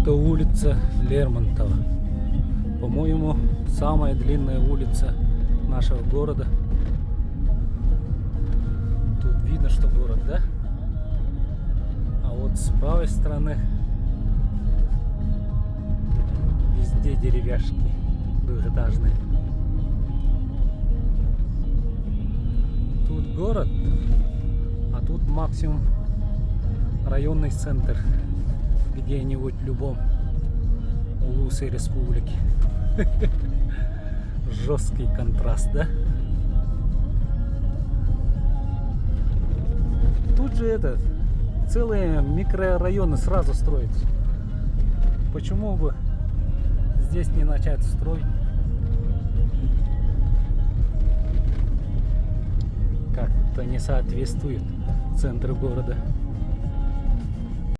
Это улица Лермонтова. По-моему, самая длинная улица нашего города. Тут видно, что город, да? А вот с правой стороны везде деревяшки двухэтажные. Тут город, а тут максимум районный центр где-нибудь в любом улусе республики. Жесткий контраст, да? Тут же целые микрорайоны сразу строятся. Почему бы здесь не начать строить? Как-то не соответствует центру города.